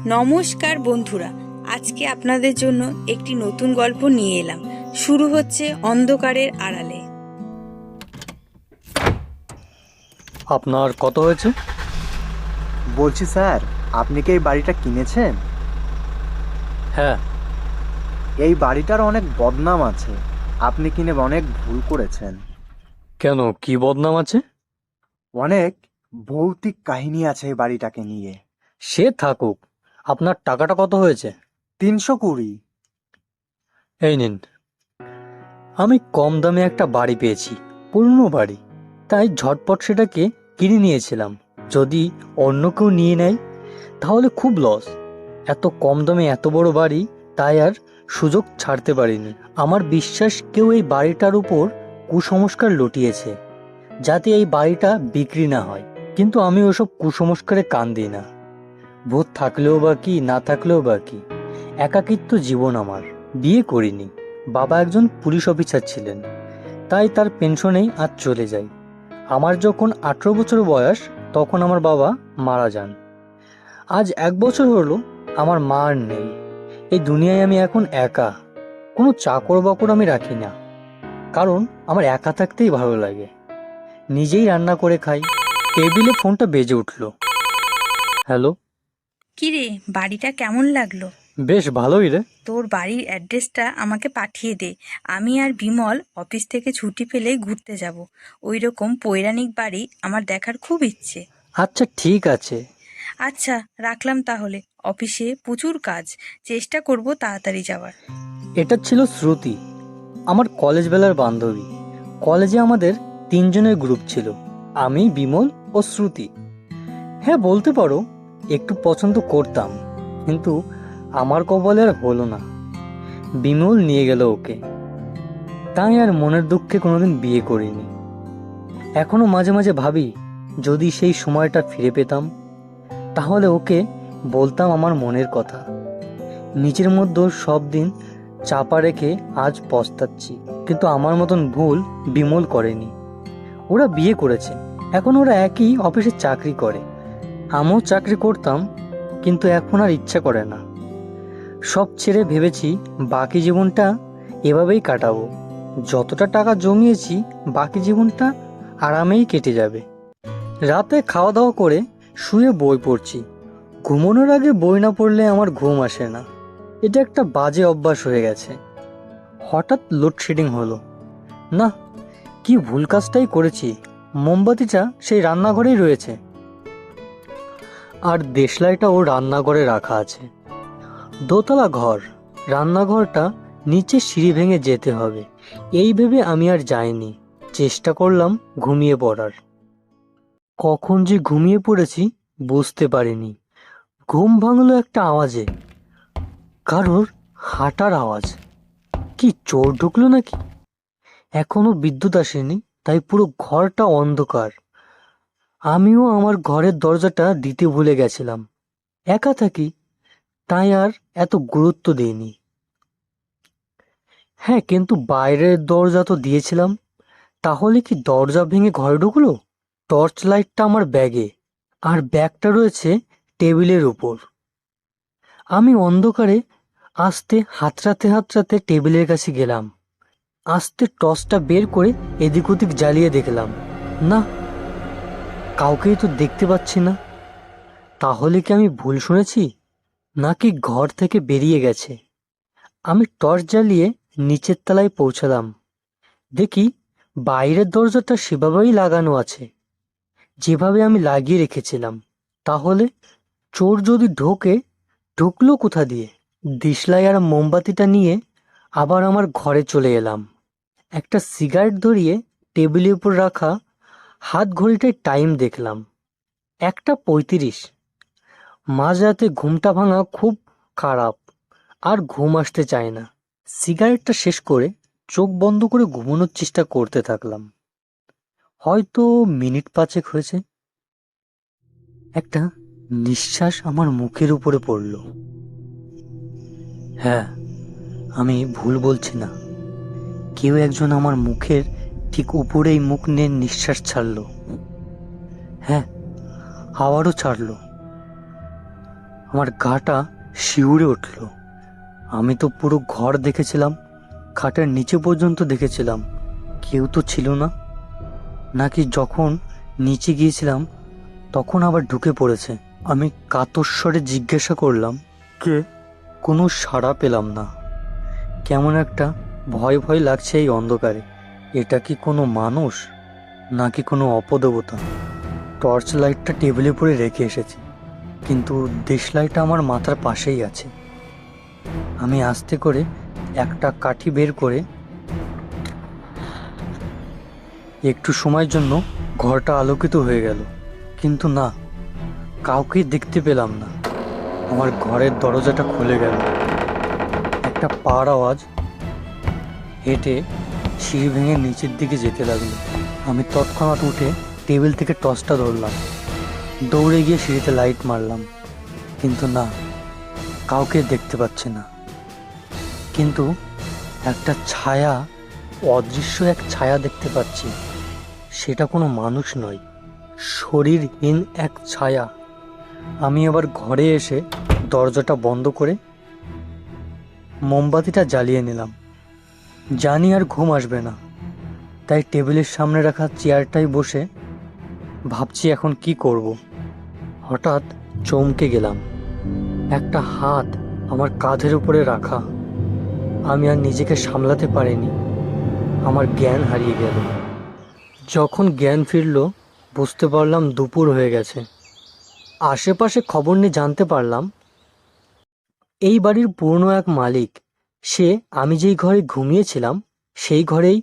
নমস্কার বন্ধুরা, আজকে আপনাদের জন্য একটি নতুন গল্প নিয়ে এলাম। শুরু হচ্ছে অন্ধকারের আড়ালে। আপনার কত হয়েছে? বলছি স্যার, আপনি কি এই বাড়িটা কিনেছেন? হ্যাঁ। এই বাড়িটার অনেক বদনাম আছে, আপনি কিনে অনেক ভুল করেছেন। কেন, কি বদনাম আছে? অনেক ভৌতিক কাহিনী আছে এই বাড়িটাকে নিয়ে। সে থাকুক, আপনার টাকাটা কত হয়েছে? 320। এই নিন। আমি কম দামে একটা বাড়ি পেয়েছি, পুরনো বাড়ি, তাই ঝটপট সেটাকে কিনে নিয়েছিলাম। যদি অন্য কেউ নিয়ে নেয় তাহলে খুব লস। এত কম দামে এত বড় বাড়ি, তাই আর সুযোগ ছাড়তে পারিনি। আমার বিশ্বাস কেউ এই বাড়িটার উপর কুসংস্কার লুটিয়েছে, যাতে এই বাড়িটা বিক্রি না হয়। কিন্তু আমি ওসব কুসংস্কারে কান দিই না। ভূত থাকলেও বা কি, না থাকলেও বা কি, একাকিত্ব জীবন আমার। বিয়ে করিনি, বাবা একজন পুলিশ অফিসার ছিলেন, তাই তার পেনশনেই আজ চলে যাই। আমার যখন 18 বছর বয়স, তখন আমার বাবা মারা যান। আজ 1 বছর হলো আমার মা আর নেই। এই দুনিয়ায় আমি এখন একা। কোনো চাকর বাকর আমি রাখি না, কারণ আমার একা থাকতেই ভালো লাগে। নিজেই রান্না করে খাই। টেবিলে ফোনটা বেজে উঠল। হ্যালো। কিরে, বাড়িটা কেমন লাগলো? বেশ ভালোই রে। তোর বাড়ির অ্যাড্রেসটা আমাকে পাঠিয়ে দে। আমি আর বিমল অফিস থেকে ছুটি পেলেই ঘুরতে যাব। ওই রকম পৌরাণিক বাড়ি আমার দেখার খুব ইচ্ছে। আচ্ছা ঠিক আছে। আচ্ছা, রাখলাম তাহলে। অফিসে প্রচুর কাজ, চেষ্টা করব তাড়াতাড়ি যাওয়ার। এটা ছিল শ্রুতি, আমার কলেজ বেলার বান্ধবী। কলেজে আমাদের 3 জনের গ্রুপ ছিল, আমি, বিমল ও শ্রুতি। হ্যাঁ, বলতে পারো একটু পছন্দ করতাম, কিন্তু আমার কপালে আর হলো না। বিমল নিয়ে গেল ওকে, তাই আর মনের দুঃখে কোনোদিন বিয়ে করিনি। এখনো মাঝে মাঝে ভাবি, যদি সেই সময়টা ফিরে পেতাম, তাহলে ওকে বলতাম আমার মনের কথা। নিজের মধ্যে সব দিন চাপা রেখে আজ পস্তাচ্ছি। কিন্তু আমার মতন ভুল বিমল করেনি। ওরা বিয়ে করেছে, এখন ওরা একই অফিসে চাকরি করে। আমিও চাকরি করতাম, কিন্তু এখন আর ইচ্ছা করে না। সব ছেড়ে ভেবেছি বাকি জীবনটা এভাবেই কাটাবো। যতটা টাকা জমিয়েছি, বাকি জীবনটা আরামেই কেটে যাবে। রাতে খাওয়া দাওয়া করে শুয়ে বই পড়ছি। ঘুমানোর আগে বই না পড়লে আমার ঘুম আসে না। এটা একটা বাজে অভ্যাস হয়ে গেছে। হঠাৎ লোডশেডিং হলো। না, কি ভুল কাজটাই করেছি। মোমবাতিটা সেই রান্নাঘরেই রয়েছে, আর দেশলাইটাও রান্নাঘরে রাখা আছে। দোতলা ঘর, রান্নাঘরটা নিচে সিঁড়ি ভেঙে যেতে হবে। এই ভেবে আমি আর যাইনি। চেষ্টা করলাম ঘুমিয়ে পড়ার। কখন যে ঘুমিয়ে পড়েছি বুঝতে পারিনি। ঘুম ভাঙলো একটা আওয়াজে, কারোর হাঁটার আওয়াজ। কি চোর ঢুকলো নাকি? এখনো বিদ্যুৎ আসেনি, তাই পুরো ঘরটা অন্ধকার। আমিও আমার ঘরের দরজাটা দিতে ভুলে গেছিলাম। একা থাকি, তাই আর এত গুরুত্ব দিইনি। হ্যাঁ, কিন্তু বাইরের দরজা তো দিয়েছিলাম। তাহলে কি দরজা ভেঙে ঘরে ঢুকলো? টর্চ লাইটটা আমার ব্যাগে, আর ব্যাগটা রয়েছে টেবিলের উপর। আমি অন্ধকারে আস্তে হাতড়াতে হাতড়াতে টেবিলের কাছে গেলাম। আস্তে টর্চটা বের করে এদিক ওদিক জ্বালিয়ে দেখলাম, না, কাউকেই তো দেখতে পাচ্ছি না। তাহলে কি আমি ভুল শুনেছি, নাকি ঘর থেকে বেরিয়ে গেছে? আমি টর্চ জ্বালিয়ে নিচের তলায় পৌঁছালাম। দেখি বাইরের দরজাটা সেভাবেই লাগানো আছে, যেভাবে আমি লাগিয়ে রেখেছিলাম। তাহলে চোর যদি ঢোকে, ঢুকলো কোথা দিয়ে? দিশলাই আর মোমবাতিটা নিয়ে আবার আমার ঘরে চলে এলাম। একটা সিগারেট ধরিয়ে টেবিলের উপর রাখা হাত ঘড়িটায় টাইম দেখলাম, 1:35। মাঝরাতে ঘুমটা ভাঙা খুব খারাপ, আর ঘুম আসতে চায় না। সিগারেটটা শেষ করে চোখ বন্ধ করে ঘুমানোর চেষ্টা করতে থাকলাম। হয়তো মিনিট 5 হয়েছে। একটা নিঃশ্বাস আমার মুখের উপরে পড়ল। হ্যাঁ, আমি ভুল বলছি না। কেউ একজন আমার মুখের ঠিক উপরেই মুখ নিয়ে নিঃশ্বাস ছাড়লো। হ্যাঁ, আবারও ছাড়লো। আমার গাটা শিউরে উঠল। আমি তো পুরো ঘর দেখেছিলাম, খাটের নিচে পর্যন্ত দেখেছিলাম, কেউ তো ছিল না। নাকি যখন নিচে গিয়েছিলাম তখন আবার ঢুকে পড়েছে? আমি কাতর স্বরে জিজ্ঞাসা করলাম, কে? কোনো সাড়া পেলাম না। কেমন একটা ভয় ভয় লাগছে এই অন্ধকারে। এটা কি কোনো মানুষ নাকি কোনো অপদেবতা? টর্চ লাইটটা টেবিলে পরে রেখে এসেছি, কিন্তু দেশলাইটা আমার মাথার পাশেই আছে। আমি আস্তে করে একটা কাঠি বের করে একটু সময়ের জন্য ঘরটা আলোকিত হয়ে গেল, কিন্তু না, কাউকেই দেখতে পেলাম না। আমার ঘরের দরজাটা খুলে গেল। একটা পার আওয়াজ হেঁটে সিঁড়ি ভেঙে নিচের দিকে যেতে লাগলো। আমি তৎক্ষণাৎ উঠে টেবিল থেকে টর্চটা ধরলাম, দৌড়ে গিয়ে সিঁড়িতে লাইট মারলাম, কিন্তু না, কাউকে দেখতে পাচ্ছি না। কিন্তু একটা ছায়া, অদৃশ্য এক ছায়া দেখতে পাচ্ছি। সেটা কোনো মানুষ নয়, শরীরহীন এক ছায়া। আমি আবার ঘরে এসে দরজাটা বন্ধ করে মোমবাতিটা জ্বালিয়ে নিলাম। জানি আর ঘুম আসবে না, তাই টেবিলের সামনে রাখা চেয়ারটায় বসে ভাবছি এখন কি করব। হঠাৎ চমকে গেলাম, একটা হাত আমার কাঁধের উপরে রাখা। আমি আর নিজেকে সামলাতে পারিনি, আমার জ্ঞান হারিয়ে গেল। যখন জ্ঞান ফিরল বুঝতে পারলাম দুপুর হয়ে গেছে। আশেপাশে খবর নিয়ে জানতে পারলাম এই বাড়ির পুরনো এক মালিক, সে আমি যেই ঘরে ঘুমিয়েছিলাম সেই ঘরেই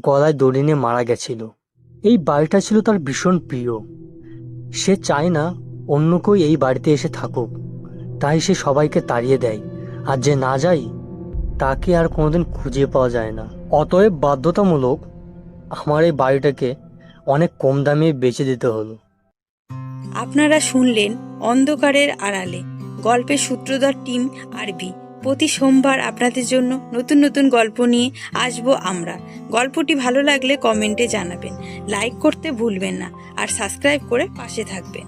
গলায় দড়ি নিয়ে মারা গেছিল। এই বাড়িটা ছিল তার ভীষণ প্রিয়। সে চায় না অন্য কেউ এই বাড়িতে এসে থাকুক, তাই সে সবাইকে তাড়িয়ে দেয়, আর যে না যায় তাকে আর কোনোদিন খুঁজে পাওয়া যায় না। অতএব বাধ্যতামূলক আমার এই বাড়িটাকে অনেক কম দামে বেচে দিতে হলো। আপনারা শুনলেন অন্ধকারের আড়ালে, গল্পের সূত্রধর টিম আরবি। প্রতি সোমবার আপনাদের জন্য নতুন নতুন গল্প নিয়ে আসবো আমরা। গল্পটি ভালো লাগলে কমেন্টে জানাবেন, লাইক করতে ভুলবেন না, আর সাবস্ক্রাইব করে পাশে থাকবেন।